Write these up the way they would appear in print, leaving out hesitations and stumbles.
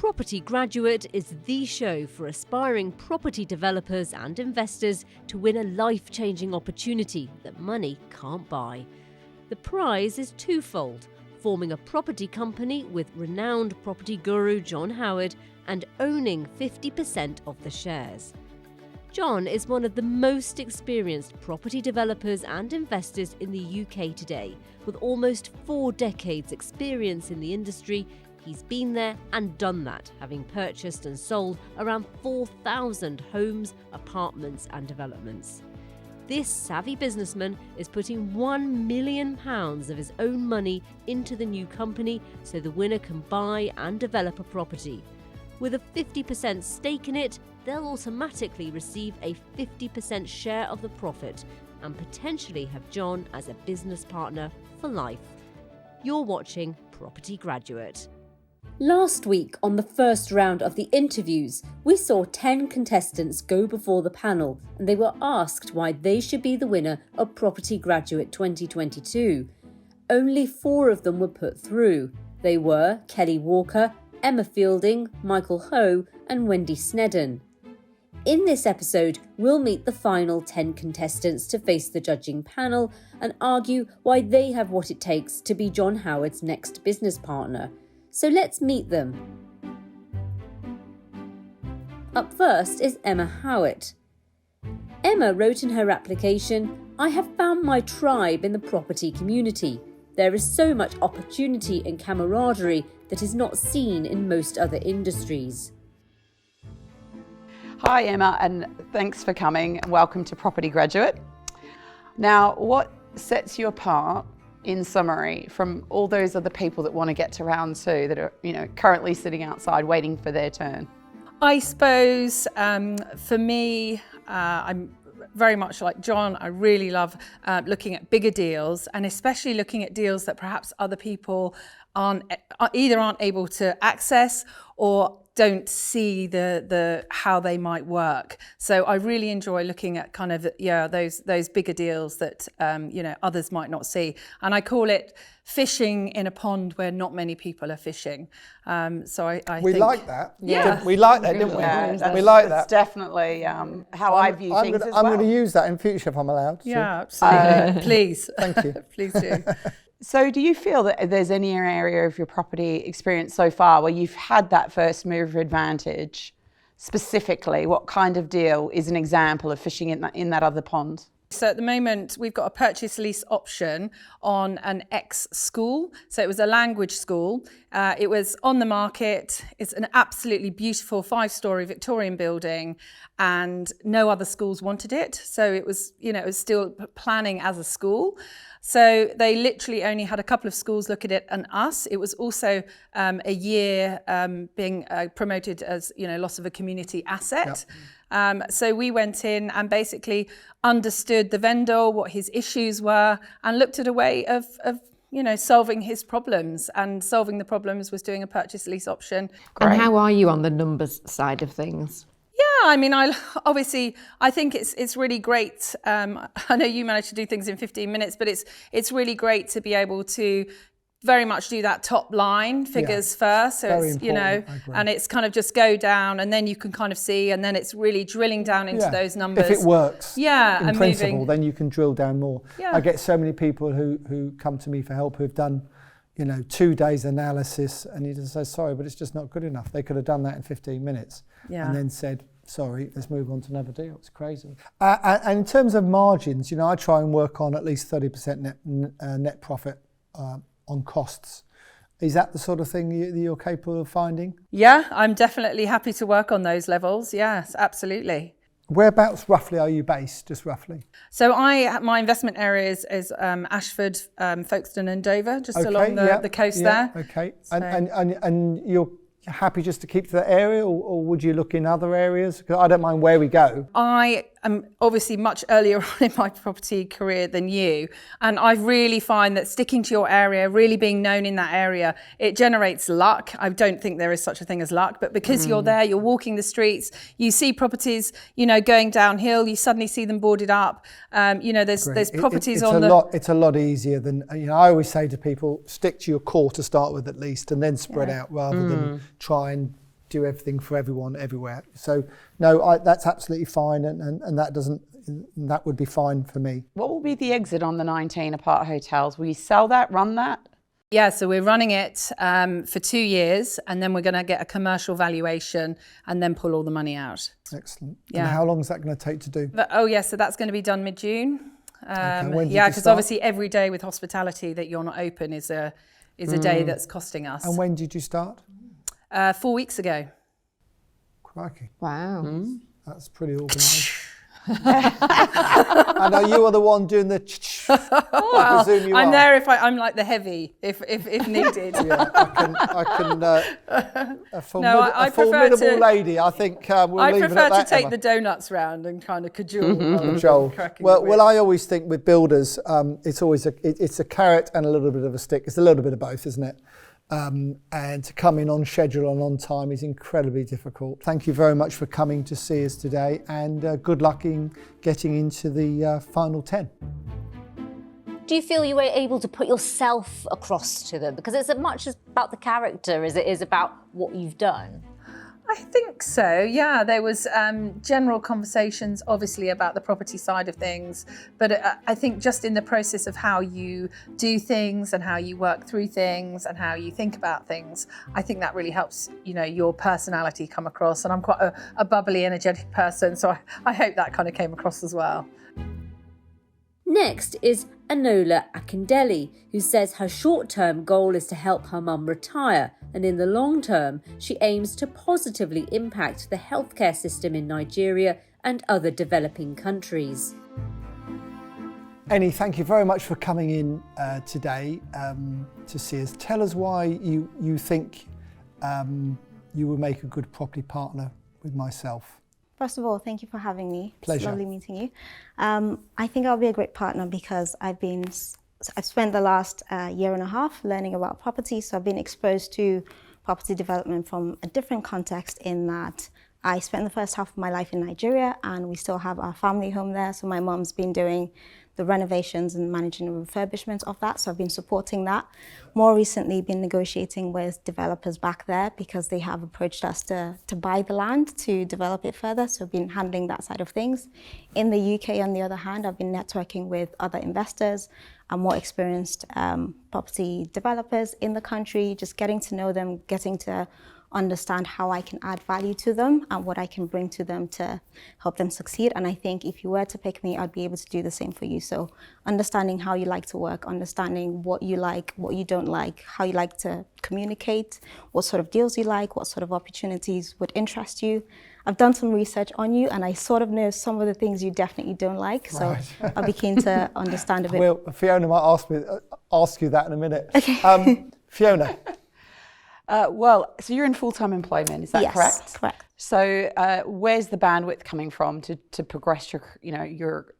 Property Graduate is the show for aspiring property developers and investors to win a life-changing opportunity that money can't buy. The prize is twofold: forming a property company with renowned property guru John Howard and owning 50% of the shares. John is one of the most experienced property developers and investors in the UK today. With almost 4 decades experience in the industry, he's been there and done that, having purchased and sold around 4,000 homes, apartments and developments. This savvy businessman is putting £1 million of his own money into the new company so the winner can buy and develop a property. With a 50% stake in it, they'll automatically receive a 50% share of the profit and potentially have John as a business partner for life. You're watching Property Graduate. Last week, on the first round of the interviews, we saw 10 contestants go before the panel and they were asked why they should be the winner of Property Graduate 2022. Only 4 of them were put through. They were Kelly Walker, Emma Fielding, Michael Ho and Wendy Snedden. In this episode, we'll meet the final 10 contestants to face the judging panel and argue why they have what it takes to be John Howard's next business partner. So let's meet them. Up first is Emma Howard. Emma wrote in her application, "I have found my tribe in the property community. There is so much opportunity and camaraderie that is not seen in most other industries." Hi Emma, and thanks for coming and welcome to Property Graduate. Now, what sets you apart in summary from all those other people that want to get to round 2 that are, currently sitting outside waiting for their turn? I suppose for me, I'm very much like John. I really love looking at bigger deals, and especially looking at deals that perhaps other people aren't able to access or don't see the how they might work. So I really enjoy looking at kind of those bigger deals that others might not see, and I call it fishing in a pond where not many people are fishing. So I think like that. Yeah, we like that, didn't we? Yeah, we like that's that. definitely how I view things as well. I'm going to use that in future if I'm allowed. Yeah, absolutely. Please, thank you. Please do. So do you feel that there's any area of your property experience so far where you've had that first mover advantage? Specifically, what kind of deal is an example of fishing in that other pond? So at the moment, we've got a purchase lease option on an ex-school. So it was a language school. It was on the market. It's an absolutely beautiful 5-storey Victorian building, and no other schools wanted it. So it was still planning as a school. So they literally only had a couple of schools look at it and us. It was also a year being promoted as, loss of a community asset. Yep. So we went in and basically understood the vendor, what his issues were, and looked at a way of solving his problems. And solving the problems was doing a purchase lease option. Great. And how are you on the numbers side of things? Yeah, I mean, I think it's really great. I know you managed to do things in 15 minutes, but it's really great to be able to very much do that top line figures first. So very it's, and it's kind of just go down and then you can kind of see, and then it's really drilling down into those numbers. If it works, in principle, moving. Then you can drill down more. Yeah. I get so many people who come to me for help who've done 2 days analysis, and you just say, sorry, but it's just not good enough. They could have done that in 15 minutes and then said, sorry, let's move on to another deal. It's crazy. And in terms of margins, I try and work on at least 30% net profit on costs. Is that the sort of thing you're capable of finding? Yeah, I'm definitely happy to work on those levels. Yes, absolutely. Whereabouts roughly are you based, just roughly? So my investment area is Ashford, Folkestone and Dover, just along the coast there. Okay, So. And you're happy just to keep to that area, or would you look in other areas? Because I don't mind where we go. I am obviously much earlier on in my property career than you, and I really find that sticking to your area, really being known in that area, it generates luck. I don't think there is such a thing as luck, but because you're there, you're walking the streets, you see properties, going downhill, you suddenly see them boarded up. There's properties It's a lot easier than, I always say to people, stick to your core to start with at least, and then spread out rather than try and do everything for everyone everywhere. So no, that's absolutely fine, and that would be fine for me. What will be the exit on the 19 apart hotels? Will you sell that, run that? Yeah, so we're running it for 2 years, and then we're going to get a commercial valuation and then pull all the money out. Excellent. Yeah. And how long is that going to take to do? So that's going to be done mid-June. Because start? obviously every day with hospitality that you're not open is a day that's costing us. And when did you start? 4 weeks ago. Crikey. Wow. That's pretty organised. I know you are the one doing the. I presume you I'm are. there if I'm like the heavy, if needed. Yeah, I can. A I prefer formidable lady. I think we'll I leave it prefer at that. to take Emma. the donuts round and kind of cajole. Joel. Well, I always think with builders, it's always it's a carrot and a little bit of a stick. It's a little bit of both, isn't it? And to come in on schedule and on time is incredibly difficult. Thank you very much for coming to see us today, and good luck in getting into the final 10. Do you feel you were able to put yourself across to them? Because it's as much about the character as it is about what you've done. I think so, yeah. There was general conversations, obviously, about the property side of things. But I think just in the process of how you do things and how you work through things and how you think about things, I think that really helps, your personality come across. And I'm quite a bubbly, energetic person, so I hope that kind of came across as well. Next is Enola Akindele, who says her short-term goal is to help her mum retire, and in the long term, she aims to positively impact the healthcare system in Nigeria and other developing countries. Eni, thank you very much for coming in today to see us. Tell us why you think you will make a good property partner with myself. First of all, thank you for having me. Pleasure. It's lovely meeting you. I think I'll be a great partner because I've spent the last year and a half learning about property. So I've been exposed to property development from a different context in that I spent the first half of my life in Nigeria and we still have our family home there. So my mum's been doing the renovations and managing the refurbishment of that. So I've been supporting that. More recently, been negotiating with developers back there because they have approached us to buy the land to develop it further. So I've been handling that side of things. In the UK, on the other hand, I've been networking with other investors and more experienced property developers in the country, just getting to know them, getting to understand how I can add value to them and what I can bring to them to help them succeed. And I think if you were to pick me, I'd be able to do the same for you. So understanding how you like to work, understanding what you like, what you don't like, how you like to communicate, what sort of deals you like, what sort of opportunities would interest you. I've done some research on you and I sort of know some of the things you definitely don't like. So right. I'll be keen to understand a bit. Well, Fiona might ask you that in a minute. Okay. Fiona. So you're in full-time employment, is that correct? Yes, correct. So where's the bandwidth coming from to progress your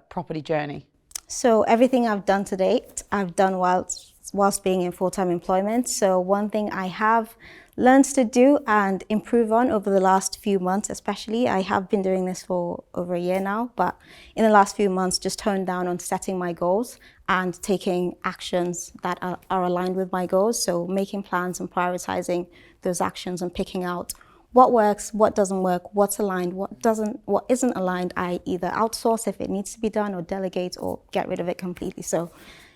property journey? So everything I've done to date, I've done whilst being in full-time employment. So one thing I have learned to do and improve on over the last few months, especially, I have been doing this for over a year now, but in the last few months, just honed down on setting my goals and taking actions that are aligned with my goals. So making plans and prioritizing those actions and picking out what works, what doesn't work, what's aligned, what isn't aligned. I either outsource if it needs to be done or delegate or get rid of it completely. So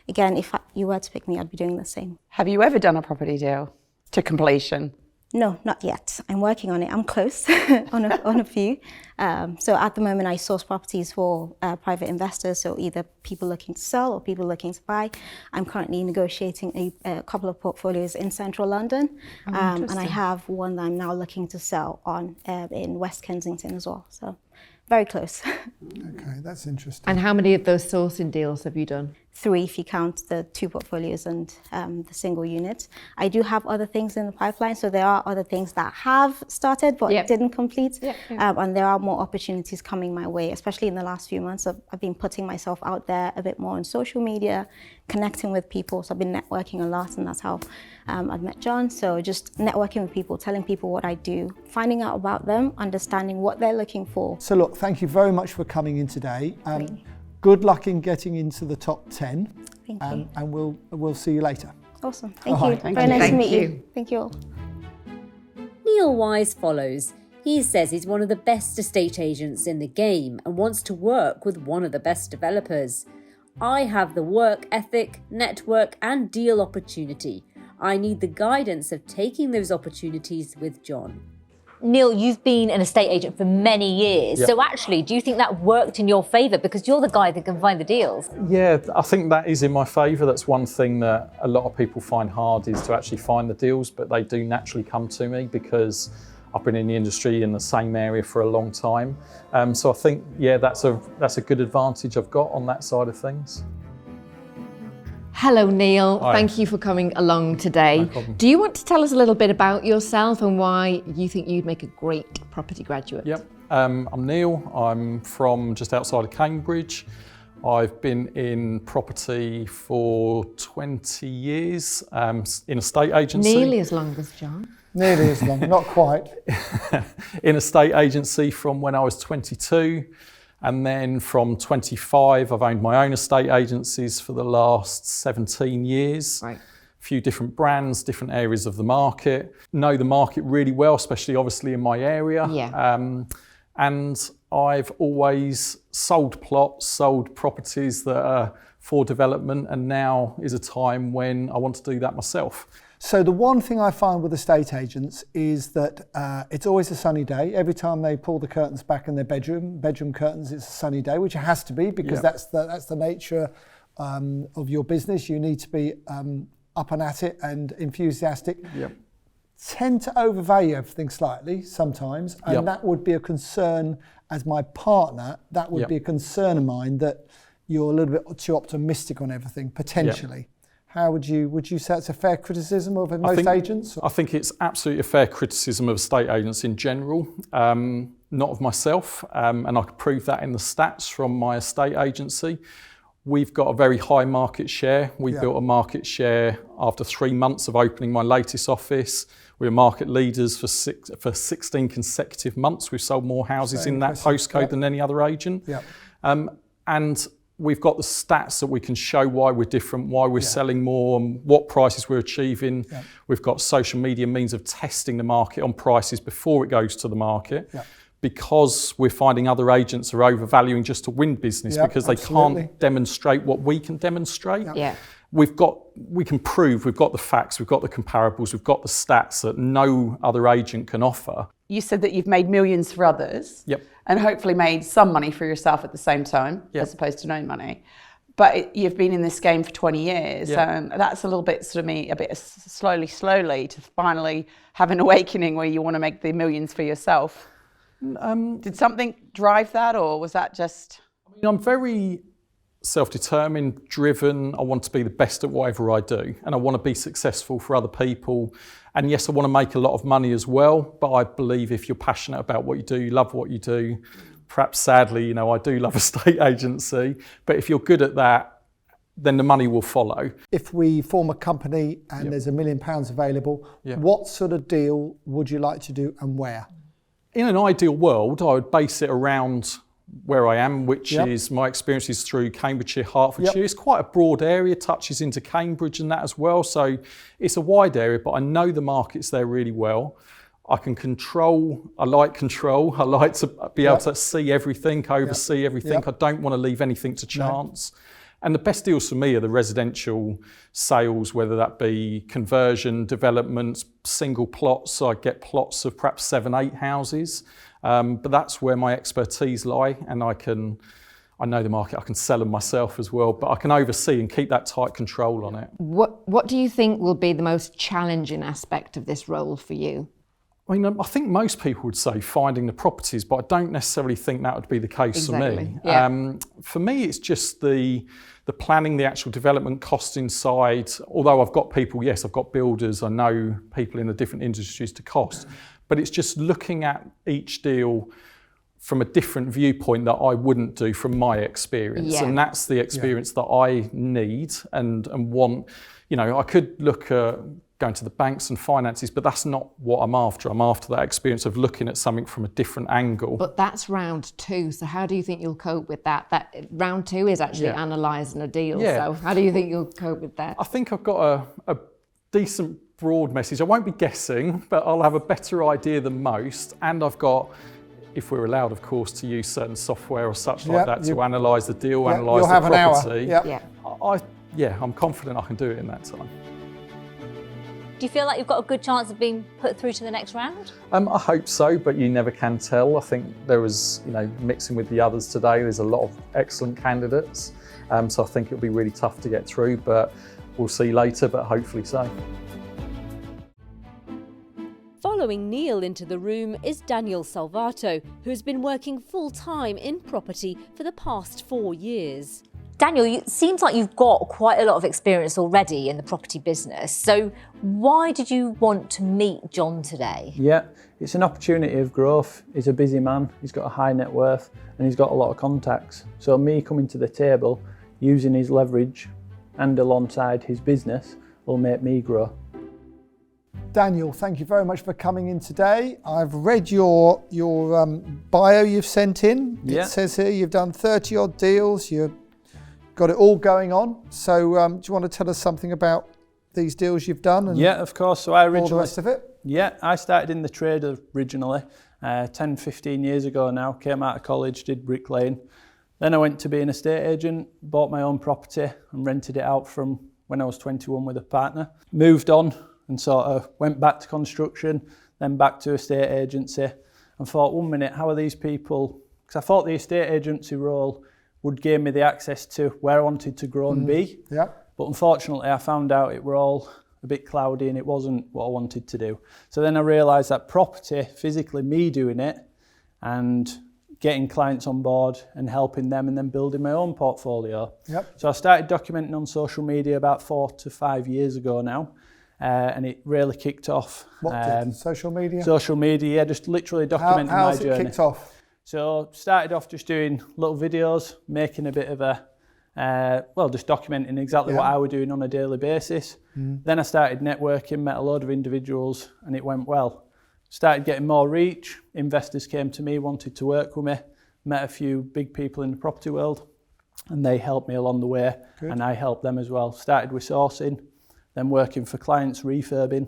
again, if you were to pick me, I'd be doing the same. Have you ever done a property deal to completion? No, not yet. I'm working on it. I'm close on a few. So at the moment, I source properties for private investors, so either people looking to sell or people looking to buy. I'm currently negotiating a couple of portfolios in central London, and I have one that I'm now looking to sell on in West Kensington as well. So very close. Okay, that's interesting. And how many of those sourcing deals have you done? 3 if you count the 2 portfolios and the single unit. I do have other things in the pipeline, so there are other things that have started but didn't complete. And there are more opportunities coming my way, especially in the last few months. I've been putting myself out there a bit more on social media, connecting with people. So I've been networking a lot, and that's how I've met John. So just networking with people, telling people what I do, finding out about them, understanding what they're looking for. So look, thank you very much for coming in today. Good luck in getting into the top 10. Thank you. And we'll see you later. Awesome. Thank All you. right, Very nice to meet you. you. Thank you all. Neil Neil Wise follows. He says he's one of the best estate agents in the game and wants to work with one of the best developers. I have the work ethic, network and deal opportunity. I need the guidance of taking those opportunities with John. Neil, you've been an estate agent for many years. Yep. So actually, do you think that worked in your favour? Because you're the guy that can find the deals. Yeah, I think that is in my favour. That's one thing that a lot of people find hard, is to actually find the deals, but they do naturally come to me because I've been in the industry in the same area for a long time. So I think, yeah, that's a good advantage I've got on that side of things. Hello, Neil. Hi. Thank you for coming along today. No problem. Do you want to tell us a little bit about yourself and why you think you'd make a great property graduate? Yep. I'm Neil. I'm from just outside of Cambridge. I've been in property for 20 years in a estate agency. Nearly as long as John. Nearly as long, not quite. In a estate agency from when I was 22. And then from 25, I've owned my own estate agencies for the last 17 years. Right. A few different brands, different areas of the market. Know the market really well, especially obviously in my area. Yeah. And I've always sold plots, sold properties that are for development, and now is a time when I want to do that myself. So the one thing I find with estate agents is that it's always a sunny day. Every time they pull the curtains back in their bedroom curtains, it's a sunny day, which it has to be, because Yep. that's the nature of your business. You need to be up and at it and enthusiastic. Yep. Tend to overvalue everything slightly sometimes, and Yep. that would be a concern as my partner. That would Yep. be a concern of mine, that you're a little bit too optimistic on everything potentially. How would you say it's a fair criticism of most agents? I think it's absolutely a fair criticism of estate agents in general, not of myself, and I could prove that in the stats from my estate agency. We've got a very high market share. We built a market share after 3 months of opening my latest office. We're market leaders for 16 consecutive months. We've sold more houses in that postcode than any other agent. Yep. And we've got the stats that we can show why we're different, why we're selling more, and what prices we're achieving. Yeah. We've got social media means of testing the market on prices before it goes to the market. Yeah. Because we're finding other agents are overvaluing just to win business, because they can't demonstrate what we can demonstrate. Yeah. We can prove, we've got the facts, we've got the comparables, we've got the stats that no other agent can offer. You said that you've made millions for others. Yep. And hopefully made some money for yourself at the same time, Yep. as opposed to no money. But you've been in this game for 20 years. Yep. That's a little bit a bit slowly to finally have an awakening where you want to make the millions for yourself. Did something drive that, or was that just... I'm very self-determined, driven. I want to be the best at whatever I do, and I want to be successful for other people. And yes, I want to make a lot of money as well, but I believe if you're passionate about what you do, you love what you do, perhaps sadly, I do love estate agency, but if you're good at that, then the money will follow. If we form a company and there's £1 million available, what sort of deal would you like to do and where? In an ideal world, I would base it around where I am, which is my experiences through Cambridgeshire, Hertfordshire. It's quite a broad area, touches into Cambridge and that as well. So it's a wide area, but I know the markets there really well. I can control, I like to be able to see everything, oversee everything. I don't want to leave anything to chance. And the best deals for me are the residential sales, whether that be conversion, developments, single plots. So I get plots of perhaps 7, 8 houses. But that's where my expertise lie, and I know the market, I can sell them myself as well, but I can oversee and keep that tight control on it. What do you think will be the most challenging aspect of this role for you? I think most people would say finding the properties, but I don't necessarily think that would be the case for me. Yeah. For me, it's just the planning, the actual development costing side. Although I've got people, I've got builders, I know people in the different industries to cost, but it's just looking at each deal from a different viewpoint that I wouldn't do from my experience. Yeah. And that's the experience that I need and want. I could look at going to the banks and finances, but that's not what I'm after. I'm after that experience of looking at something from a different angle. But that's round 2, so how do you think you'll cope with that? That round 2 is actually analysing a deal, so how do you think you'll cope with that? I think I've got a decent broad message. I won't be guessing, but I'll have a better idea than most. And I've got, if we're allowed, of course, to use certain software or such like that to analyse the deal, analyse the property. You'll have an hour. I'm confident I can do it in that time. Do you feel like you've got a good chance of being put through to the next round? I hope so, but you never can tell. I think there was, mixing with the others today, there's a lot of excellent candidates. So I think it'll be really tough to get through, but we'll see later, but hopefully so. Following Neil into the room is Daniel Salvato, who has been working full-time in property for the past 4 years. Daniel, it seems like you've got quite a lot of experience already in the property business. So why did you want to meet John today? Yeah, it's an opportunity of growth. He's a busy man, he's got a high net worth, and he's got a lot of contacts. So me coming to the table, using his leverage and alongside his business will make me grow. Daniel, thank you very much for coming in today. I've read your bio you've sent in. Yeah. It says here you've done 30 odd deals, you've got it all going on. So do you want to tell us something about these deals you've done? And yeah, of course. So I originally, all the rest of it? Yeah, I started in the trade originally, 10, 15 years ago now. Came out of college, did bricklaying. Then I went to be an estate agent, bought my own property and rented it out from when I was 21 with a partner. Moved on and sort of went back to construction, then back to estate agency, and thought, 1 minute, how are these people? Because I thought the estate agency role would give me the access to where I wanted to grow and be. Yeah. But unfortunately, I found out it were all a bit cloudy and it wasn't what I wanted to do. So then I realised that property, physically me doing it and getting clients on board and helping them and then building my own portfolio. Yep. So I started documenting on social media about 4 to 5 years ago now. And it really kicked off. What did? Social media? Social media, yeah, just literally documenting my journey. How's it kicked off? So started off just doing little videos, making a bit of a, just documenting exactly what I was doing on a daily basis. Then I started networking, met a load of individuals and it went well. Started getting more reach, investors came to me, wanted to work with me, met a few big people in the property world and they helped me along the way. Good. And I helped them as well. Started with sourcing, then working for clients, refurbing,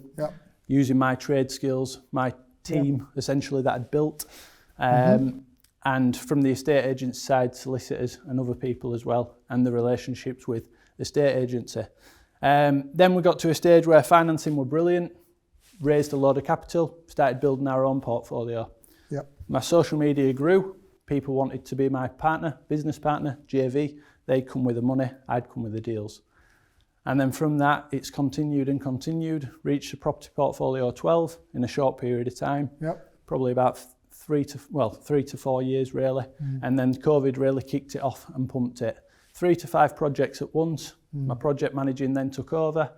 using my trade skills, my team essentially that I'd built. And from the estate agent side, solicitors and other people as well, and the relationships with the estate agency. Then we got to a stage where financing were brilliant, raised a lot of capital, started building our own portfolio. Yep. My social media grew, people wanted to be my partner, business partner, JV. They'd come with the money, I'd come with the deals. And then from that, it's continued and continued, reached a property portfolio of 12 in a short period of time, probably about 3 to 4 years really. And then COVID really kicked it off and pumped it. 3 to 5 projects at once. My project managing then took over,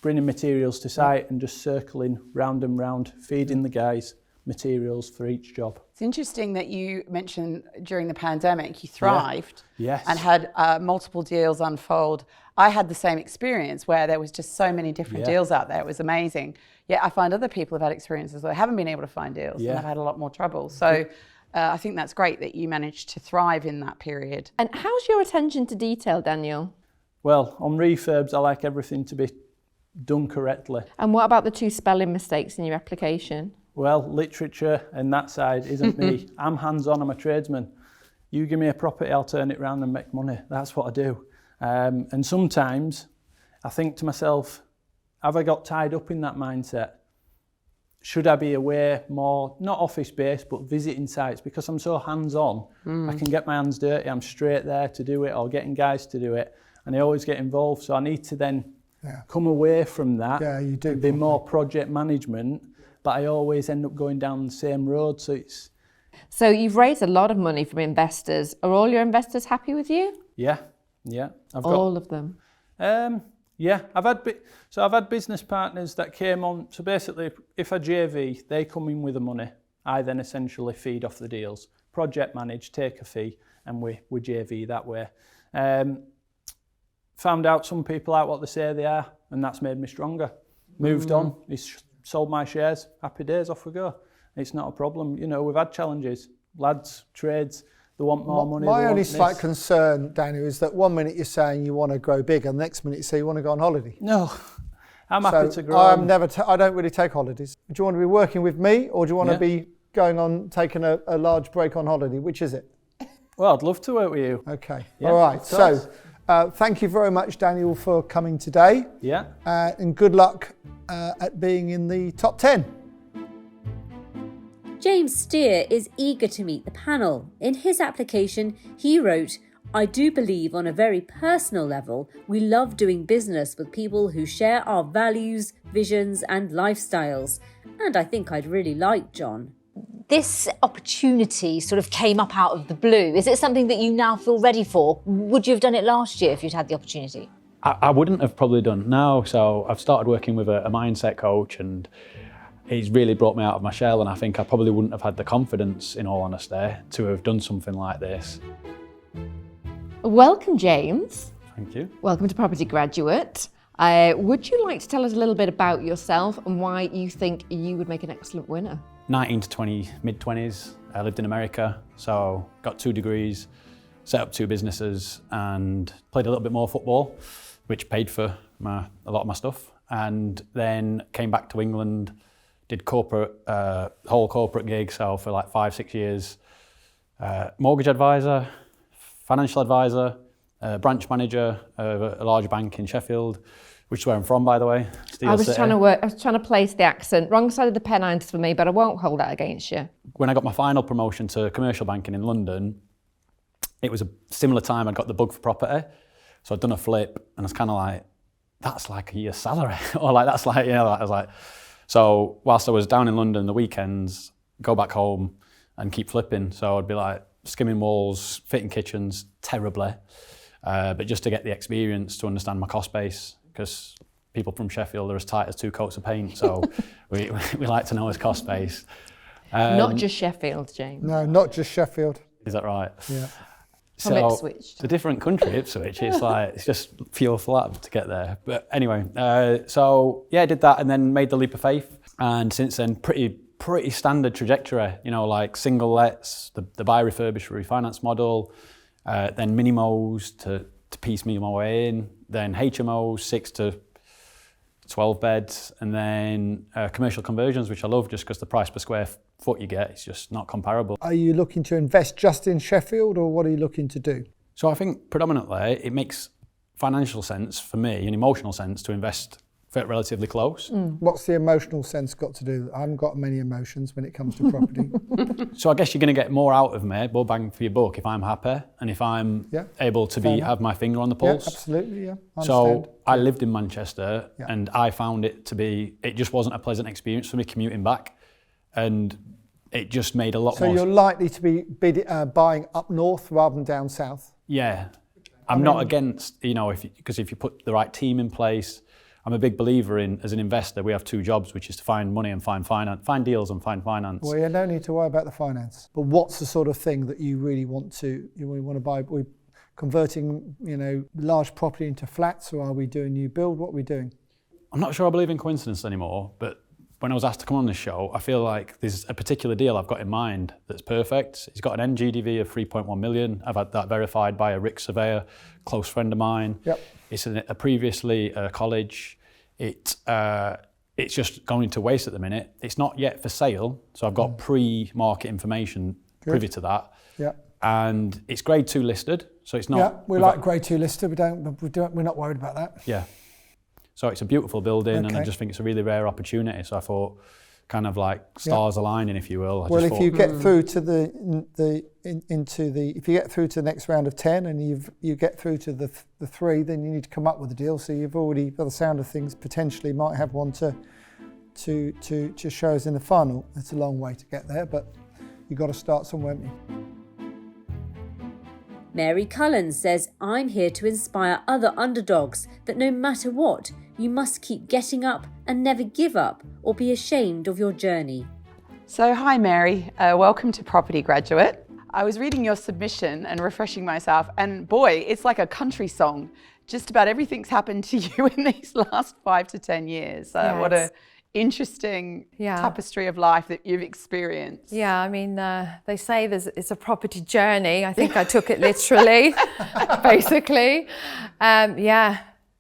bringing materials to site and just circling round and round, feeding the guys materials for each job. It's interesting that you mentioned during the pandemic you thrived Yes. and had multiple deals unfold. I had the same experience where there was just so many different deals out there. It was amazing. Yet I find other people have had experiences where they haven't been able to find deals and have had a lot more trouble. So I think that's great that you managed to thrive in that period. And how's your attention to detail, Daniel? Well, on refurbs, I like everything to be done correctly. And what about the 2 spelling mistakes in your application? Well, literature and that side isn't me. I'm hands-on, I'm a tradesman. You give me a property, I'll turn it around and make money. That's what I do. And sometimes I think to myself, have I got tied up in that mindset? Should I be aware more, not office-based, but visiting sites? Because I'm so hands-on, I can get my hands dirty, I'm straight there to do it, or getting guys to do it, and I always get involved. So I need to then come away from that, you do, be more project management, but I always end up going down the same road. So you've raised a lot of money from investors. Are all your investors happy with you? Yeah. All of them? Yeah, I've had business partners that came on. So basically, if I JV, they come in with the money. I then essentially feed off the deals, project manage, take a fee, and we JV that way. Found out some people out what they say they are, and that's made me stronger. Moved on, sold my shares, happy days, off we go. It's not a problem. You know, we've had challenges. Lads, trades, they want more money. My only slight concern, Daniel, is that 1 minute you're saying you want to grow bigger, and the next minute you say you want to go on holiday. No, I'm happy to grow. I don't really take holidays. Do you want to be working with me, or do you want to be going on taking a large break on holiday? Which is it? Well, I'd love to work with you. Okay. Yeah, all right. So, thank you very much, Daniel, for coming today. Yeah. And good luck at being in the top 10. James Steer is eager to meet the panel. In his application, he wrote, "I do believe on a very personal level, we love doing business with people who share our values, visions and lifestyles. And I think I'd really like John." This opportunity sort of came up out of the blue. Is it something that you now feel ready for? Would you have done it last year if you'd had the opportunity? I wouldn't have probably done now. So I've started working with a mindset coach, and he's really brought me out of my shell, and I think I probably wouldn't have had the confidence, in all honesty, to have done something like this. Welcome, James. Thank you. Welcome to Property Graduate. Would you like to tell us a little bit about yourself and why you think you would make an excellent winner? 19 to 20, mid-20s. I lived in America, so got 2 degrees, set up 2 businesses, and played a little bit more football, which paid for a lot of my stuff. And then came back to England, did corporate, whole corporate gig, so for like 5-6 years. Mortgage advisor, financial advisor, branch manager of a large bank in Sheffield, which is where I'm from, by the way. I was trying to place the accent. Wrong side of the pennines for me, but I won't hold that against you. When I got my final promotion to commercial banking in London, it was a similar time I'd got the bug for property. So I'd done a flip, and I was kind of like, that's like a year's salary. Or like, that's like, I was like, so whilst I was down in London the weekends, go back home and keep flipping. So I'd be like skimming walls, fitting kitchens terribly. But just to get the experience to understand my cost base, because people from Sheffield are as tight as 2 coats of paint, so we like to know his cost base. Not just Sheffield, James. No, not just Sheffield. Is that right? Yeah. From Ipswich. It's a different country, Ipswich. It's like, it's just pure flat to get there. But anyway, so yeah, I did that and then made the leap of faith. And since then, pretty standard trajectory, like single lets, the buy, refurbish, refinance model, then minimos to piecemeal my way in, then HMOs, 6 to 12 beds, and then commercial conversions, which I love just because the price per square foot you get is just not comparable. Are you looking to invest just in Sheffield, or what are you looking to do? So I think predominantly it makes financial sense for me, an emotional sense, to invest relatively close. What's the emotional sense got to do? I haven't got many emotions when it comes to property. So I guess you're going to get more out of me, more bang for your buck, if I'm happy and if I'm able to have my finger on the pulse. Yeah, absolutely, yeah. So I lived in Manchester and I found it just wasn't a pleasant experience for me commuting back, and it just made a lot more. So you're likely to be buying up north rather than down south? Yeah. I'm not against, because if you put the right team in place. I'm a big believer in, as an investor, we have 2 jobs, which is to find money and find finance, find deals and find finance. Well, you don't need to worry about the finance. But what's the sort of thing that you really want to buy? Are we converting, large property into flats, or are we doing new build? What are we doing? I'm not sure I believe in coincidence anymore, but when I was asked to come on this show, I feel like there's a particular deal I've got in mind that's perfect. It's got an NGDV of 3.1 million. I've had that verified by a RIC surveyor, close friend of mine. Yep. It's previously a college. It's just going into waste at the minute. It's not yet for sale, so I've got pre-market information privy to that. Yeah. And it's grade 2 listed, so it's not. Yeah, we like grade 2 listed. We're not worried about that. Yeah. So it's a beautiful building, and I just think it's a really rare opportunity. So I thought, kind of like stars aligning, if you will. Well, if you get through to if you get through to the next round of 10, and you get through to the 3, then you need to come up with a deal. So you've already, by the sound of things, potentially might have one to show us in the final. It's a long way to get there, but you've got to start somewhere, haven't you? Mary Cullen says, "I'm here to inspire other underdogs that no matter what, you must keep getting up and never give up or be ashamed of your journey." So hi Mary, welcome to Property Graduate. I was reading your submission and refreshing myself, and boy, it's like a country song. Just about everything's happened to you in these last 5 to 10 years. What a interesting tapestry of life that you've experienced. Yeah, I mean, they say it's a property journey. I think I took it literally, basically.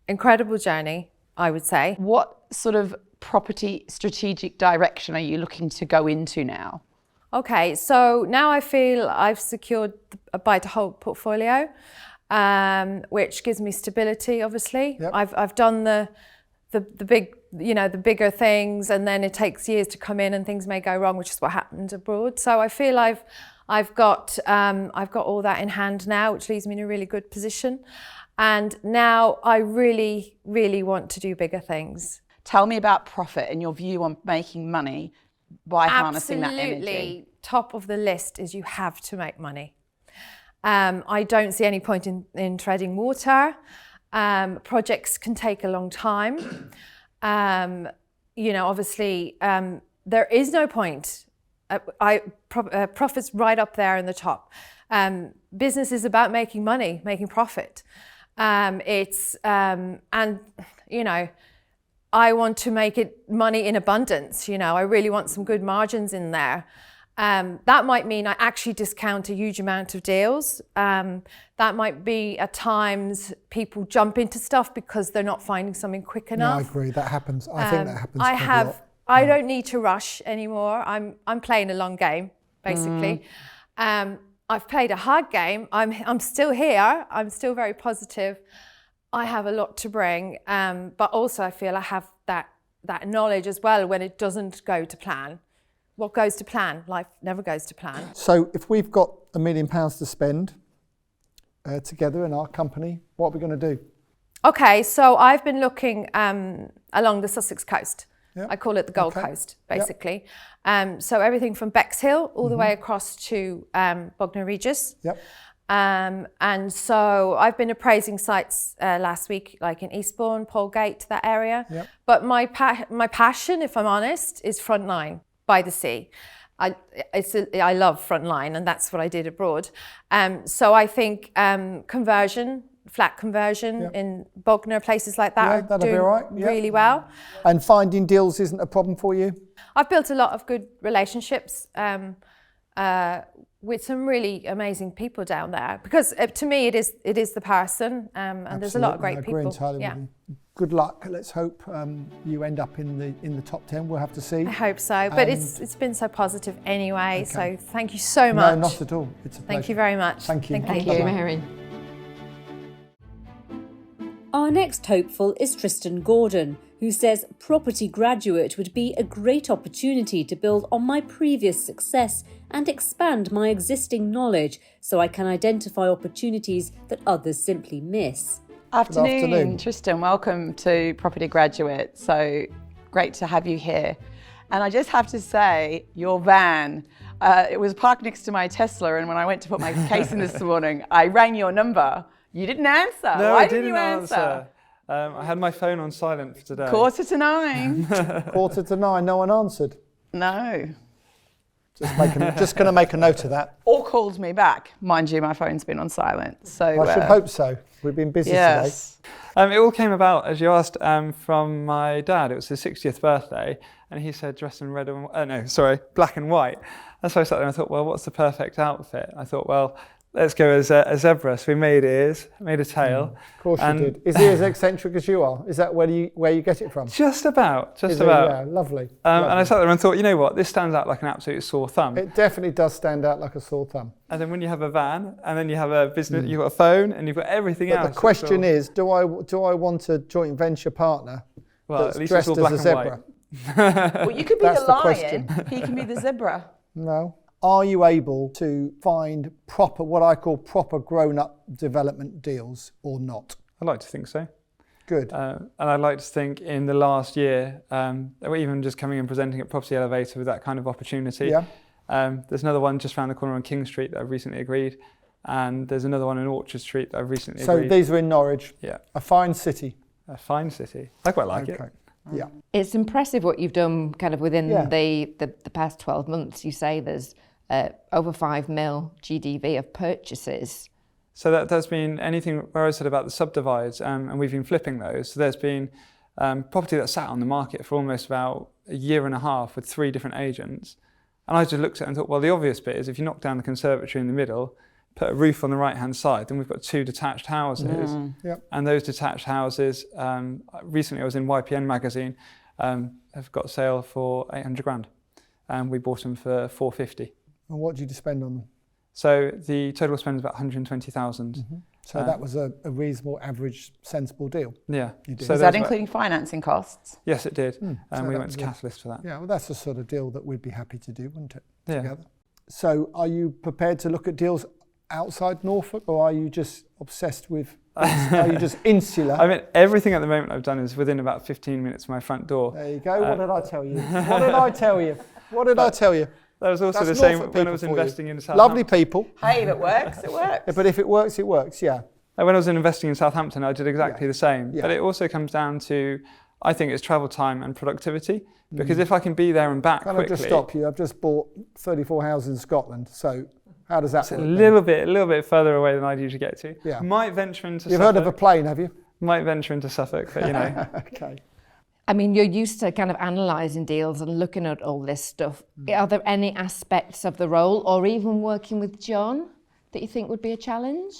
Incredible journey, I would say. What sort of property strategic direction are you looking to go into now? Okay, so now I feel I've secured a buy-to-hold portfolio, which gives me stability, obviously. Yep. I've done the big, the bigger things, and then it takes years to come in and things may go wrong, which is what happened abroad. So I feel I've got all that in hand now, which leaves me in a really good position. And now I really, really want to do bigger things. Tell me about profit and your view on making money by harnessing that energy. Absolutely, top of the list is you have to make money. I don't see any point in treading water. Projects can take a long time. Obviously, there is no point. Profit's right up there in the top. Business is about making money, making profit. I want to make it money in abundance. I really want some good margins in there. That might mean I actually discount a huge amount of deals. That might be at times people jump into stuff because they're not finding something quick enough. No, I agree. That happens. I think that happens quite a lot. I don't need to rush anymore. I'm playing a long game, basically. I've played a hard game. I'm still here. I'm still very positive. I have a lot to bring, but also I feel I have that knowledge as well when it doesn't go to plan. What goes to plan? Life never goes to plan. So if we've got £1 million to spend together in our company, what are we going to do? Okay, so I've been looking along the Sussex coast. Yep. I call it the Gold Coast, basically. Yep. So everything from Bexhill all the way across to Bognor Regis. Yep. And so I've been appraising sites last week, like in Eastbourne, Polegate, that area. Yep. But my passion, if I'm honest, is frontline by the sea. I love frontline, and that's what I did abroad. So I think flat conversion in Bognor, places like that are doing really well. And finding deals isn't a problem for you? I've built a lot of good relationships with some really amazing people down there, because to me it is the person, and there's a lot of great people. I agree entirely with you. Good luck. Let's hope you end up in the top 10. We'll have to see. I hope so, but it's been so positive anyway. So thank you so much. No, not at all. It's a pleasure. Thank you very much. Thank you. Thank you, Mary. Our next hopeful is Tristan Gordon, who says Property Graduate would be a great opportunity to build on my previous success and expand my existing knowledge so I can identify opportunities that others simply miss. Afternoon, Tristan. Welcome to Property Graduate. So great to have you here. And I just have to say, your van, it was parked next to my Tesla, and when I went to put my case in this morning, I rang your number. You didn't answer. No, Why I didn't you answer? I had my phone on silent for today. 9:45. 9:45, no one answered? No. Just going to make a note of that. Or called me back. Mind you, my phone's been on silent. So I should hope so. We've been busy today. It all came about, as you asked, from my dad. It was his 60th birthday, and he said dress in black and white. And so I sat there and I thought, well, what's the perfect outfit? I thought, well, let's go as a zebra. So we made ears, made a tail. Of course you did. Is he as eccentric as you are? Is that where you get it from? Just about. Yeah, lovely. And I sat there and thought, you know what, this stands out like an absolute sore thumb. It definitely does stand out like a sore thumb. And then when you have a van, and then you have a business, you've got a phone, and you've got everything else. But the question is, do I want a joint venture partner that's at least dressed it's all as a black and zebra? Well, you could be the lion. He can be the zebra. No. Are you able to find what I call proper grown-up development deals or not? I'd like to think so. Good. And I'd like to think in the last year, or even just coming and presenting at Property Elevator with that kind of opportunity. Yeah. There's another one just around the corner on King Street that I've recently agreed. And there's another one in Orchard Street that I've recently agreed. So these are in Norwich. Yeah. A fine city. A fine city. I quite like it. Yeah. It's impressive what you've done kind of within the past 12 months. You say there's over 5 mil GDV of purchases. So that's been anything where I said about the subdivides, and we've been flipping those. So there's been property that sat on the market for almost about a year and a half with 3 different agents. And I just looked at it and thought, well, the obvious bit is if you knock down the conservatory in the middle, put a roof on the right-hand side, then we've got 2 detached houses. Yep. And those detached houses, recently I was in YPN magazine, have got a sale for 800 grand. And we bought them for 450. And what did you spend on them? So the total spend is about 120,000. Mm-hmm. So that was a reasonable, average, sensible deal. Yeah. So was that including financing costs? Yes, it did. So we went to Catalyst for that. Yeah, well, that's the sort of deal that we'd be happy to do, wouldn't it? Yeah. Together. So are you prepared to look at deals outside Norfolk, or are you just obsessed with, are you just insular? I mean, everything at the moment I've done is within about 15 minutes of my front door. There you go. What did I tell you? What did I tell you? What did I tell you? That was also That's the same Norfolk when I was people for investing you. in Southampton. Lovely people. Hey, if it works, it works. Yeah, but if it works, it works, yeah. When I was investing in Southampton, I did exactly the same. Yeah. But it also comes down to, I think it's travel time and productivity. Because if I can be there and back quickly... Can I just stop you? I've just bought 34 houses in Scotland, so how does that it's work? a little bit further away than I'd usually get to. Yeah. Might venture into You've Suffolk. heard of a plane, have you? Might venture into Suffolk, but you know. Okay. I mean, you're used to kind of analysing deals and looking at all this stuff. Are there any aspects of the role, or even working with John, that you think would be a challenge?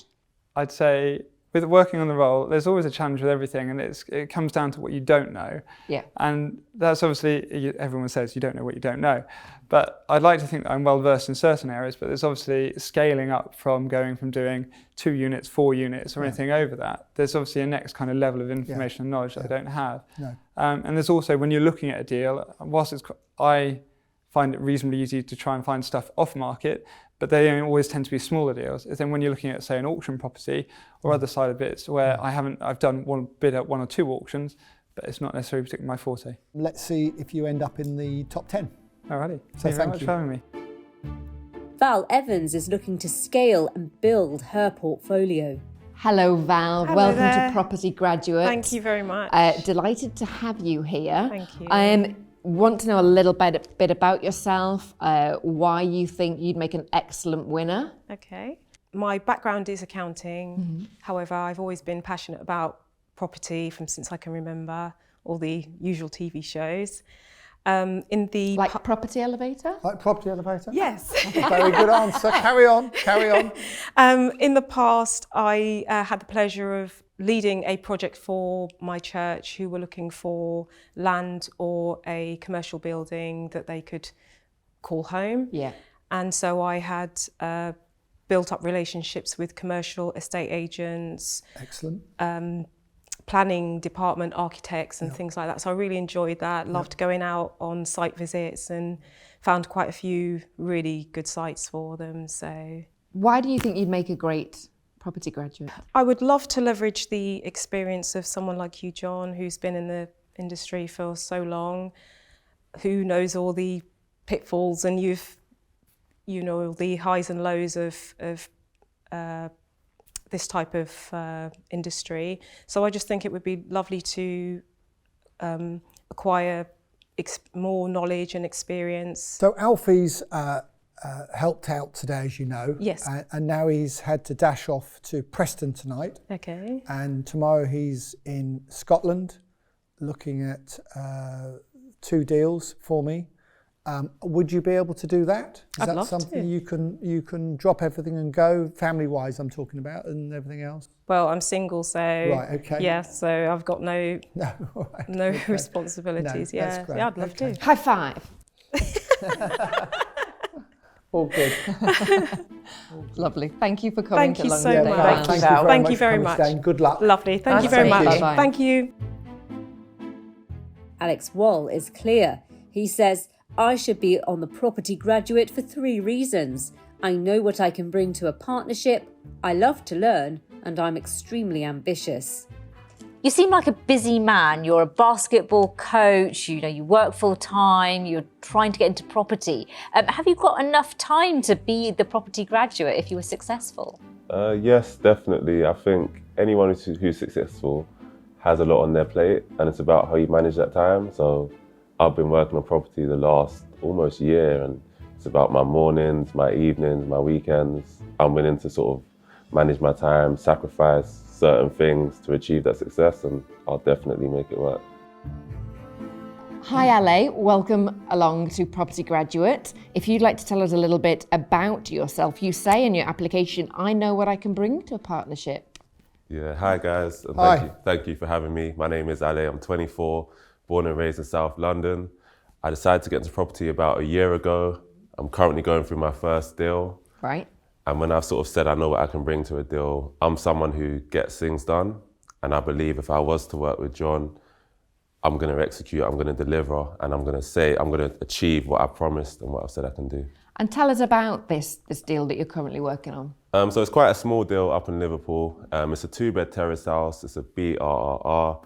I'd say with working on the role, there's always a challenge with everything, and it comes down to what you don't know. Yeah. And that's obviously, everyone says you don't know what you don't know. But I'd like to think that I'm well versed in certain areas, but there's obviously scaling up from going from doing 2 units, 4 units, or anything over that. There's obviously a next kind of level of information and knowledge that I don't have. No. And there's also, when you're looking at a deal, whilst I find it reasonably easy to try and find stuff off market, but they always tend to be smaller deals. Then when you're looking at, say, an auction property or other side of bits where I've done one bid at 1 or 2 auctions, but it's not necessarily particularly my forte. Let's see if you end up in the top 10. Alrighty. So Thank you very much for having me. Val Evans is looking to scale and build her portfolio. Hello, Val. Hello Welcome there. to Property Graduate. Thank you very much. Delighted to have you here. Thank you. I want to know a little bit about yourself, why you think you'd make an excellent winner. Okay. My background is accounting. Mm-hmm. However, I've always been passionate about property since I can remember, all the usual TV shows. Like Property Elevator? Like Property Elevator? Yes. That's a very good answer. Carry on. In the past, I had the pleasure of leading a project for my church who were looking for land or a commercial building that they could call home. Yeah. And so I had built up relationships with commercial estate agents. Excellent. Planning department, architects and things like that. So I really enjoyed that, loved going out on site visits and found quite a few really good sites for them. So why do you think you'd make a great property graduate? I would love to leverage the experience of someone like you, John, who's been in the industry for so long, who knows all the pitfalls, and you know the highs and lows of this type of industry. So I just think it would be lovely to acquire more knowledge and experience. So Alfie's helped out today, as you know. Yes. And now he's had to dash off to Preston tonight. Okay. And tomorrow he's in Scotland looking at 2 deals for me. Would you be able to do that? Is that love something to. you can drop everything and go, family-wise I'm talking about, and everything else? Well, I'm single, so right, okay. Yeah, so I've got no responsibilities. No, Yeah, that's great. yeah, I'd love to. High five. All good. Lovely. Thank you for coming. Thank you to so London. much. Thank you very much. Today. Good luck. Lovely. Thank you very much. Bye-bye. Thank you. Alex Wall is clear. He says, I should be on the Property Graduate for 3 reasons. I know what I can bring to a partnership, I love to learn, and I'm extremely ambitious. You seem like a busy man. You're a basketball coach, you work full time, you're trying to get into property. Have you got enough time to be the property graduate if you were successful? Yes, definitely. I think anyone who's successful has a lot on their plate, and it's about how you manage that time. So I've been working on property the last almost year, and it's about my mornings, my evenings, my weekends. I'm willing to sort of manage my time, sacrifice certain things to achieve that success, and I'll definitely make it work. Hi Ale, welcome along to Property Graduate. If you'd like to tell us a little bit about yourself, you say in your application, I know what I can bring to a partnership. Yeah, hi guys, and Hi. thank you for having me. My name is Ale, I'm 24, born and raised in South London. I decided to get into property about a year ago. I'm currently going through my first deal. Right. And when I've sort of said I know what I can bring to a deal, I'm someone who gets things done. And I believe if I was to work with John, I'm going to execute, I'm going to deliver, and I'm going to achieve what I promised and what I've said I can do. And tell us about this deal that you're currently working on. So it's quite a small deal up in Liverpool. It's a 2-bed terrace house. It's a BRRR.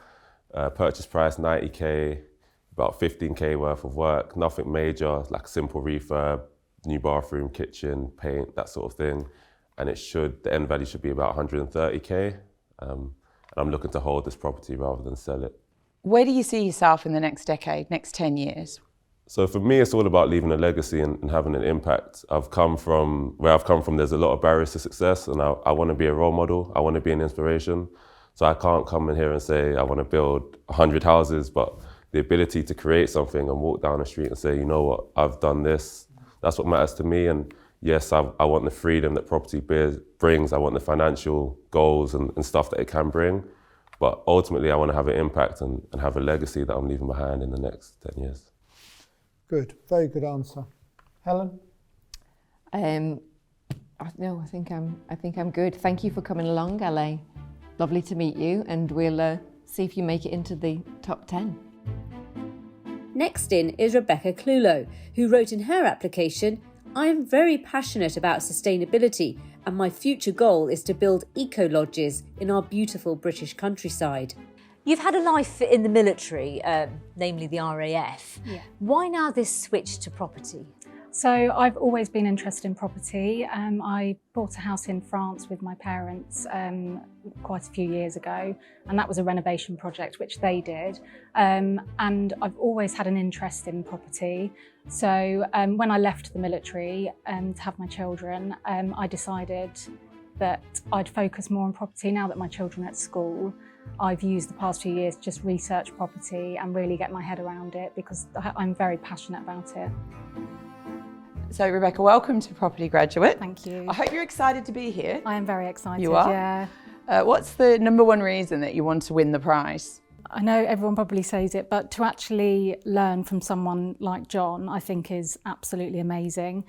Purchase price 90k, about 15k worth of work. Nothing major, like simple refurb, new bathroom, kitchen, paint, that sort of thing. And the end value should be about 130k. And I'm looking to hold this property rather than sell it. Where do you see yourself in the next decade, next 10 years? So for me, it's all about leaving a legacy and having an impact. Where I've come from, there's a lot of barriers to success, and I want to be a role model. I want to be an inspiration. So I can't come in here and say I want to build 100 houses, but the ability to create something and walk down the street and say, you know what, I've done this. That's what matters to me. And yes, I want the freedom that property brings. I want the financial goals and stuff that it can bring. But ultimately, I want to have an impact and have a legacy that I'm leaving behind in the next 10 years. Good, very good answer. Helen? No, I think I'm good. Thank you for coming along, LA. Lovely to meet you, and we'll see if you make it into the top 10. Next in is Rebecca Clulo, who wrote in her application, "I am very passionate about sustainability, and my future goal is to build eco-lodges in our beautiful British countryside." You've had a life in the military, namely the RAF. Yeah. Why now this switch to property? So I've always been interested in property. I bought a house in France with my parents quite a few years ago, and that was a renovation project which they did. And I've always had an interest in property. So when I left the military to have my children, I decided that I'd focus more on property. Now that my children are at school, I've used the past few years to just research property and really get my head around it because I'm very passionate about it. So Rebecca, welcome to Property Graduate. Thank you. I hope you're excited to be here. I am very excited. You are? Yeah. What's the number one reason that you want to win the prize? I know everyone probably says it, but to actually learn from someone like John, I think is absolutely amazing.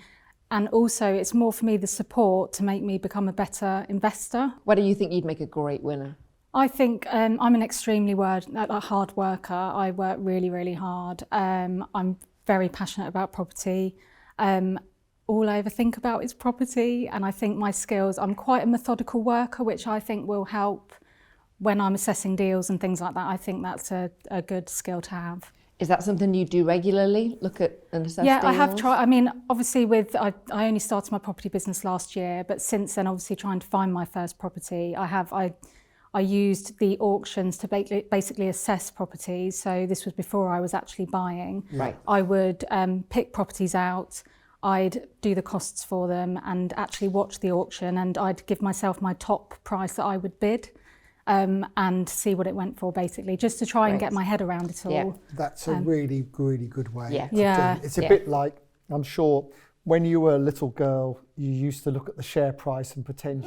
And also it's more for me the support to make me become a better investor. Why do you think you'd make a great winner? I think I'm an extremely hard worker. I work really, really hard. I'm very passionate about property. All I ever think about is property, and I think my skills, I'm quite a methodical worker, which I think will help when I'm assessing deals and things like that. I think that's a good skill to have. Is that something you do regularly, look at and assess Yeah, deals? I have tried. I mean, obviously I only started my property business last year, but since then, obviously trying to find my first property, I used the auctions to basically assess properties. So this was before I was actually buying. Right. I would pick properties out, I'd do the costs for them and actually watch the auction, and I'd give myself my top price that I would bid and see what it went for, basically, just to try and get my head around it all. Yeah. That's a really, really good way Yeah. of doing it. It's a bit like, I'm sure, when you were a little girl, you used to look at the share price and pretend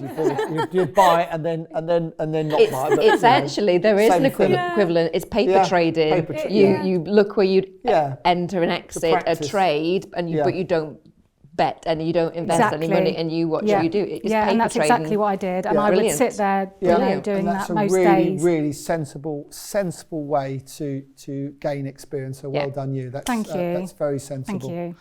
you'd buy it and then not buy it. But, it's actually, there is an thing. equivalent. It's paper trading. You look where you'd enter and exit a trade, and but you don't bet and you don't invest any money, and you watch what you do. It's paper and that's trading. exactly what I did. And I would sit there doing that most days. That's a really, really sensible way to gain experience. So well done you. Thank you. That's very sensible. Thank you.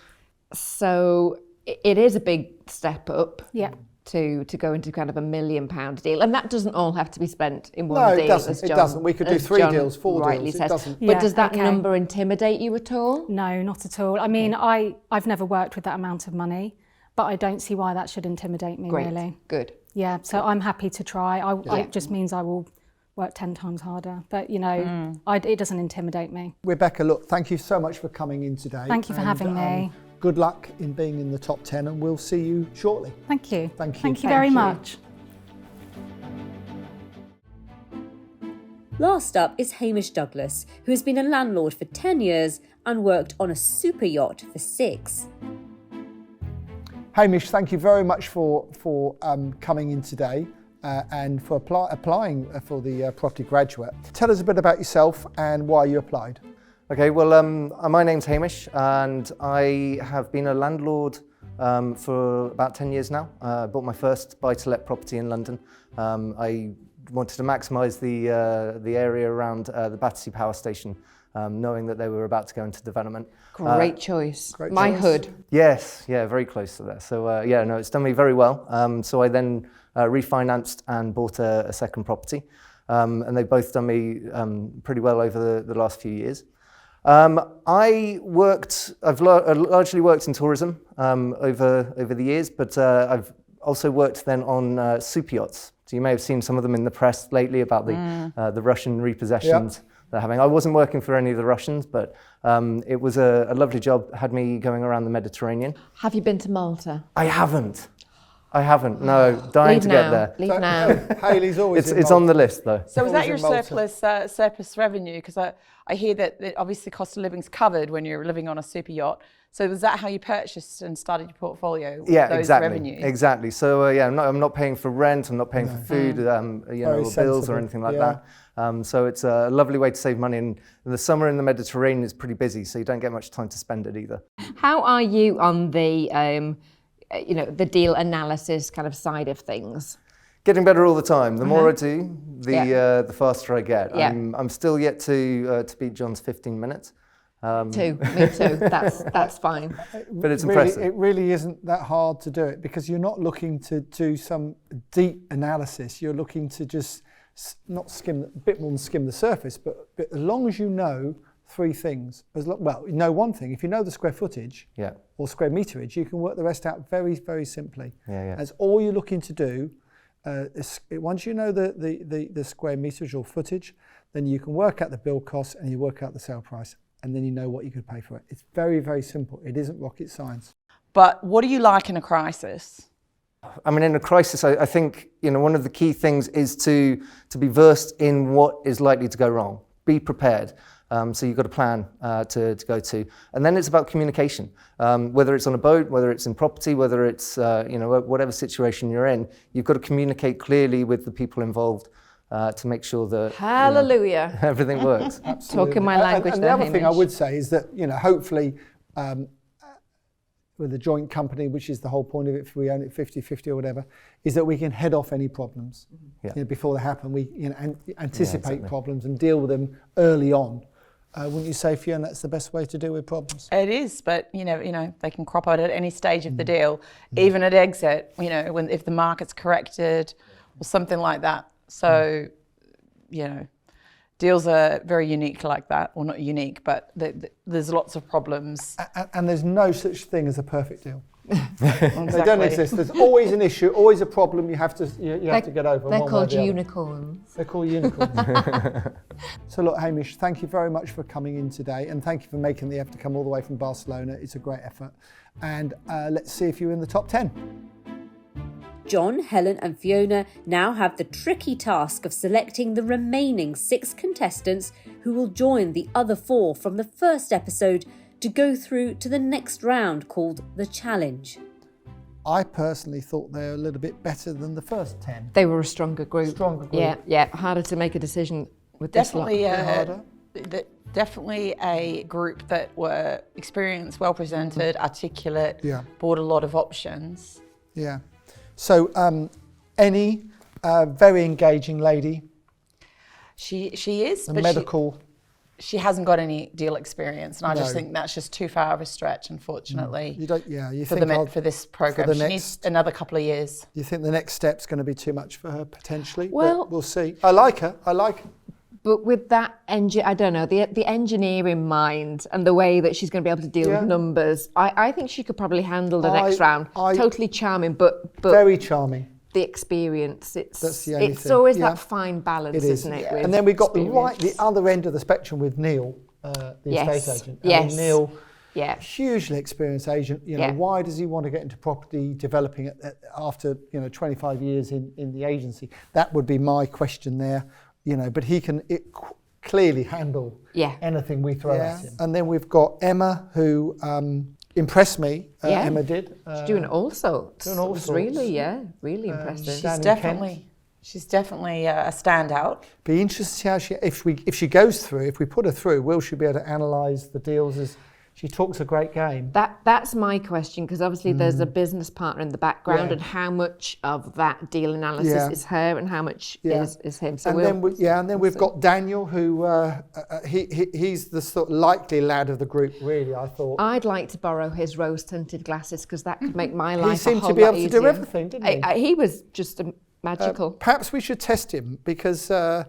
So it is a big step up to go into kind of £1 million deal, and that doesn't all have to be spent in one deal. No, it doesn't. We could do 3 deals, 4 deals. Says. It doesn't. But does that number intimidate you at all? No, not at all. I mean, I've never worked with that amount of money, but I don't see why that should intimidate me, really. Good. Yeah, so I'm happy to try. It just means I will work 10 times harder. But, it doesn't intimidate me. Rebecca, look, thank you so much for coming in today. Thank you for having me. Good luck in being in the top 10, and we'll see you shortly. Thank you. Thank you. Thank you very much. Last up is Hamish Douglas, who has been a landlord for 10 years and worked on a super yacht for 6. Hamish, thank you very much for coming in today and for applying for the Property Graduate. Tell us a bit about yourself and why you applied. Okay, well, my name's Hamish, and I have been a landlord for about 10 years now. I bought my first buy-to-let property in London. I wanted to maximise the area around the Battersea Power Station, knowing that they were about to go into development. Great choice. My hood. Yes, yeah, very close to there. So yeah, no, it's done me very well. So I then refinanced and bought a second property, and they've both done me pretty well over the last few years. I've largely worked in tourism over the years, but I've also worked then on super yachts. So you may have seen some of them in the press lately about the Russian repossessions they're having. I wasn't working for any of the Russians, but it was a lovely job. Had me going around the Mediterranean. Have you been to Malta? I haven't. No, dying Leave to now. get there. Leave now. Hayley's always It's on the list though. So was that your surplus revenue? Because I hear that obviously cost of living's covered when you're living on a super yacht. So was that how you purchased and started your portfolio? Yeah, those exactly. Revenues? Exactly. So yeah, I'm not paying for rent. I'm not paying for food, or bills or anything like that. So it's a lovely way to save money. And the summer in the Mediterranean is pretty busy, so you don't get much time to spend it either. How are you on the, the deal analysis kind of side of things? Getting better all the time. The more I do, the faster I get. Yeah. I'm still yet to beat John's 15 minutes. Me too. That's fine. But it's impressive. It really isn't that hard to do it because you're not looking to do some deep analysis. You're looking to just not skim, a bit more than skim the surface, but as long as you know three things, you know one thing. If you know the square footage or square meterage, you can work the rest out very, very simply. That's all you're looking to do. Once you know the square meterage or footage, then you can work out the build costs and you work out the sale price, and then you know what you could pay for it. It's very, very simple. It isn't rocket science. But what do you like in a crisis? I mean, in a crisis, I think one of the key things is to be versed in what is likely to go wrong. Be prepared. So you've got a plan to go to, and then it's about communication. Whether it's on a boat, whether it's in property, whether it's whatever situation you're in, you've got to communicate clearly with the people involved to make sure that Hallelujah everything works. Talking my language. And the other thing I would say is that hopefully. With a joint company, which is the whole point of it, if we own it 50-50 or whatever, is that we can head off any problems before they happen. We anticipate problems and deal with them early on. Wouldn't you say, Fiona, that's the best way to deal with problems? It is, but they can crop out at any stage of the deal, even at exit. If the market's corrected or something like that. So, deals are very unique like that. Well, not unique, but there's lots of problems. And there's no such thing as a perfect deal. They don't exist. There's always an issue, always a problem you have to get over. They're called unicorns. They're called unicorns. So look, Hamish, thank you very much for coming in today, and thank you for making the effort to come all the way from Barcelona. It's a great effort. And let's see if you're in the top 10. John, Helen and Fiona now have the tricky task of selecting the remaining 6 contestants who will join the other 4 from the first episode to go through to the next round called The Challenge. I personally thought they were a little bit better than the first 10. They were a stronger group. Yeah, harder to make a decision with Definitely, this lot. harder. Definitely a group that were experienced, well presented, articulate, brought a lot of options. Yeah. So, any very engaging lady. She is. A medical. She hasn't got any deal experience, and I just think that's just too far of a stretch, unfortunately. You don't. Yeah. You for think for this program, she needs another couple of years. You think the next step's going to be too much for her potentially? Well, but we'll see. I like her. But with that I don't know, the engineering mind and the way that she's going to be able to deal with numbers, I think she could probably handle the next round. Totally charming, but very charming. The experience, that's the only it's thing. always that fine balance, isn't it? And then we've got the other end of the spectrum with Neil, the estate agent. Yes. Neil, hugely experienced agent. Why does he want to get into property developing it after 25 years in the agency? That would be my question there. But he can clearly handle anything we throw at him. And then we've got Emma, who impressed me. Emma did. She's doing all sorts. Really impressive. She's definitely She's definitely a standout. Be interested to see how if she goes through, if we put her through, will she be able to analyse the deals as she talks a great game? That's my question, because obviously there's a business partner in the background, and how much of that deal analysis is her and how much is him. So and then we've got Daniel, who he's the sort of likely lad of the group, really. I thought I'd like to borrow his rose-tinted glasses, because that could make my life. He seemed a whole to be able lot to easier. do everything, didn't he? He was just magical. Perhaps we should test him, because the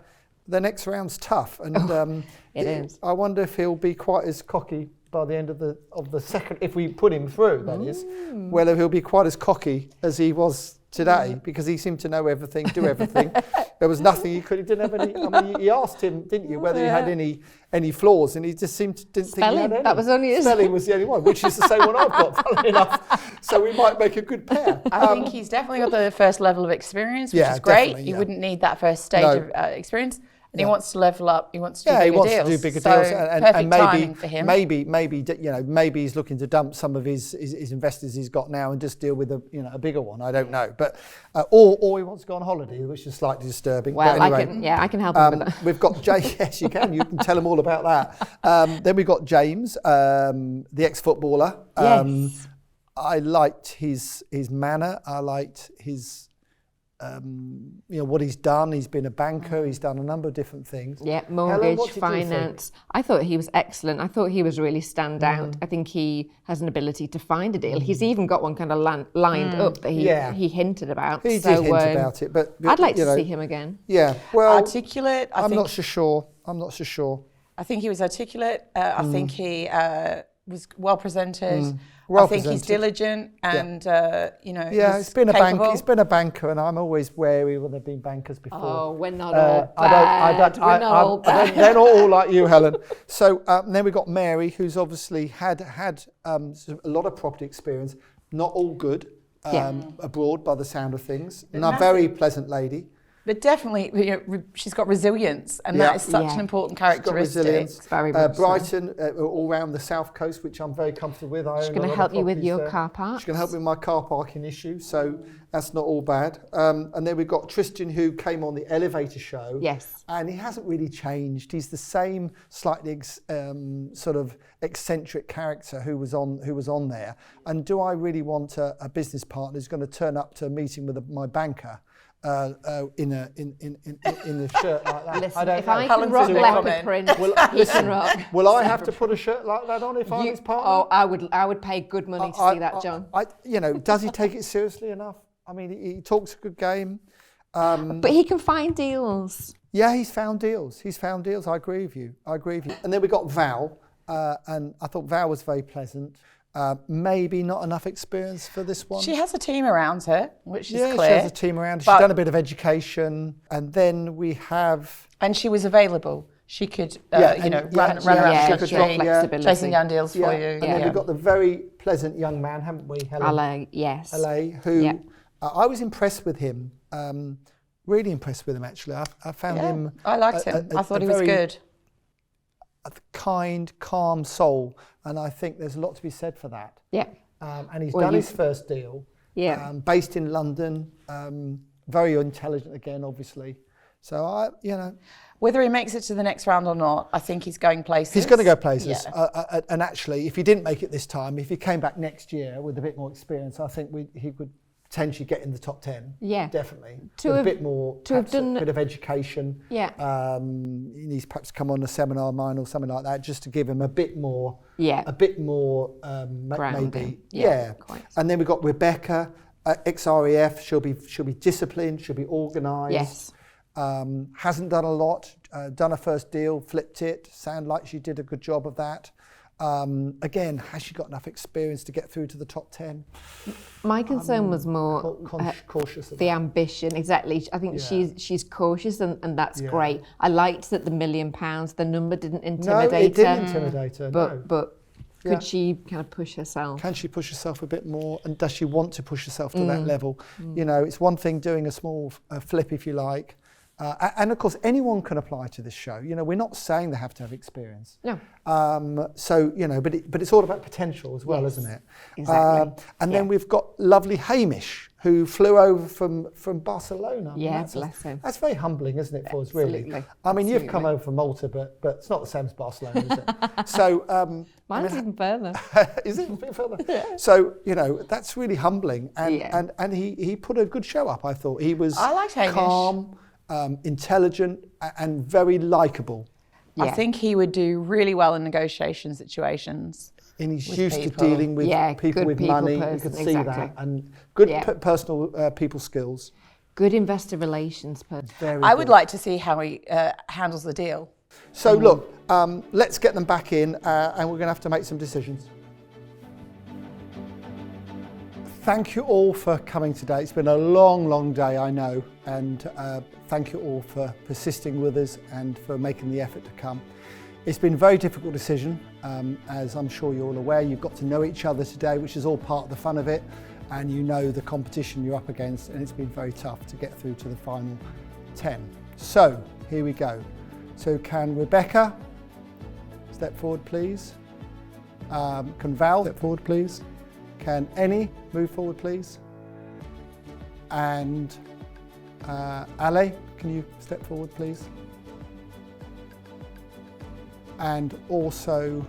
next round's tough, and it is. I wonder if he'll be quite as cocky by the end of the second, if we put him through, that is, whether he'll be quite as cocky as he was today, because he seemed to know everything, do everything. There was nothing he could. He didn't have any. I mean, you asked him, didn't you, whether he had any flaws, and he just didn't think he had any. That was only his. Spelling was the only one, which is the same one I've got, funnily enough. So we might make a good pair. I think he's definitely got the first level of experience, which is great. You wouldn't need that first stage of experience. And he wants to level up. He wants to do bigger deals. To do bigger deals, and perfect timing for him. Maybe he's looking to dump some of his investors he's got now and just deal with a bigger one. I don't know, but or he wants to go on holiday, which is slightly disturbing. Well, but anyway, I can help him with that. We've got James. Yes, you can. You can tell him all about that. Then we've got James, the ex-footballer. Yes. I liked his manner. I liked his. What he's done. He's been a banker. He's done a number of different things. Yeah, mortgage, finance. I thought he was excellent. I thought he was really stand out. I think he has an ability to find a deal. He's even got one kind of lined up that he hinted about. He did hint about it, but I'd like to see him again. Yeah, well, articulate. I'm not so sure. I think he was articulate. I think he was well presented. Well I think he's diligent and he's been a banker. He's been a banker, and I'm always wary when there've been bankers before. Oh, we're not all bad. We're not all bad. They're not all like you, Helen. So then we've got Mary, who's obviously had a lot of property experience. Not all good abroad, by the sound of things. And a very pleasant lady. But definitely, she's got resilience, and that is such an important characteristic. She's got resilience. Brighton, all around the south coast, which I'm very comfortable with. She's going to help you with your car park. She's going to help me with my car parking issue, so that's not all bad. And then we've got Tristan, who came on the Elevator show. Yes. And he hasn't really changed. He's the same slightly sort of eccentric character who was on there. And do I really want a business partner who's going to turn up to a meeting with my banker? In a shirt like that. Listen, if I can rock leopard print, he can rock. Will I have to put a shirt like that on if I'm his partner? Oh, I would pay good money to see that, John. Does he take it seriously enough? I mean, he talks a good game. But he can find deals. Yeah, he's found deals. I agree with you. And then we got Val, and I thought Val was very pleasant. Maybe not enough experience for this one. She has a team around her, which is clear. She has a team around her. She's done a bit of education. And then we have... And she was available. She could, run around the street, chasing down deals for you. And then we've got the very pleasant young man, haven't we, Helen? Ale, yes. Ale, who I was impressed with him. Really impressed with him, actually. I found him... I liked him. I thought he was good. A kind, calm soul, and I think there's a lot to be said for that. Yeah. And he's done his first deal. Yeah. Based in London, very intelligent again, obviously. So whether he makes it to the next round or not, I think he's going places. He's going to go places. Yeah. And actually, if he didn't make it this time, if he came back next year with a bit more experience, I think he could potentially get in the top 10. Yeah, definitely. A bit more, a bit of education. Yeah. He needs perhaps to come on a seminar of mine or something like that, just to give him a bit more. Yeah. A bit more, maybe. Yeah. Quite. And then we've got Rebecca, ex-RAF. She'll be disciplined. She'll be organised. Yes. Hasn't done a lot. Done a first deal, flipped it. Sound like she did a good job of that. Again, has she got enough experience to get through to the top 10? My concern was more cautious of the ambition. Exactly. I think she's cautious, and that's great. I liked that the £1 million, the number didn't intimidate her. No, it didn't intimidate her. But could she kind of push herself? Can she push herself a bit more? And does she want to push herself to that level? It's one thing doing a small flip, if you like. And of course, anyone can apply to this show. We're not saying they have to have experience. No. But it's all about potential as well, isn't it? Exactly. And then we've got lovely Hamish, who flew over from Barcelona. I mean, Yeah, bless him. That's very humbling, isn't it, for us, really? Absolutely. I mean, you've come over from Malta, but it's not the same as Barcelona, is it? So mine's even further. Is it a bit further? Yeah. So, you know, that's really humbling. And he put a good show up, I thought. He was calm, intelligent, and very likeable. Yeah. I think he would do really well in negotiation situations. And he's used to dealing with people with money. You could see that. And good personal people skills. Good investor relations person. I would like to see how he handles the deal. So look, let's get them back in and we're going to have to make some decisions. Thank you all for coming today. It's been a long, long day, I know. And thank you all for persisting with us and for making the effort to come. It's been a very difficult decision, as I'm sure you're all aware. You've got to know each other today, which is all part of the fun of it, and you know the competition you're up against, and it's been very tough to get through to the final 10. So, here we go. So can Rebecca step forward, please? Can Val step forward, please? Can Eni move forward, please? And Ale, can you step forward, please? And also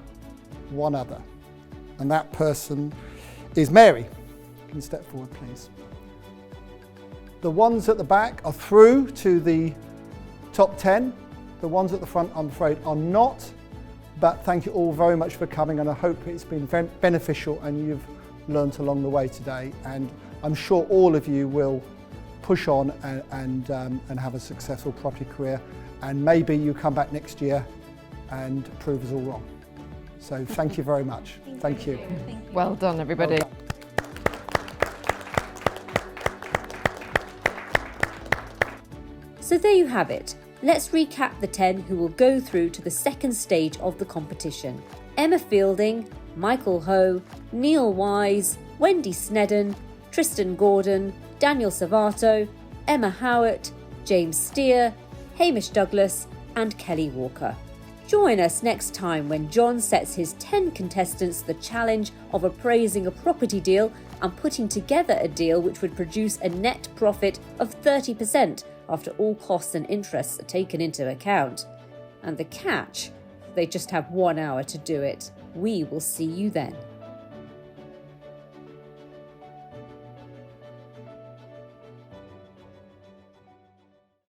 one other. And that person is Mary. Can you step forward, please? The ones at the back are through to the top 10. The ones at the front, I'm afraid, are not. But thank you all very much for coming, and I hope it's been beneficial and you've learnt along the way today. And I'm sure all of you will push on and have a successful property career. And maybe you come back next year and prove us all wrong. So thank you very much. Thank you. Well done, everybody. Well done. So there you have it. Let's recap the 10 who will go through to the second stage of the competition. Emma Fielding, Michael Ho, Neil Wise, Wendy Snedden, Tristan Gordon, Daniel Savato, Emma Howitt, James Steer, Hamish Douglas and Kelly Walker. Join us next time when John sets his 10 contestants the challenge of appraising a property deal and putting together a deal which would produce a net profit of 30% after all costs and interests are taken into account. And the catch, they just have 1 hour to do it. We will see you then.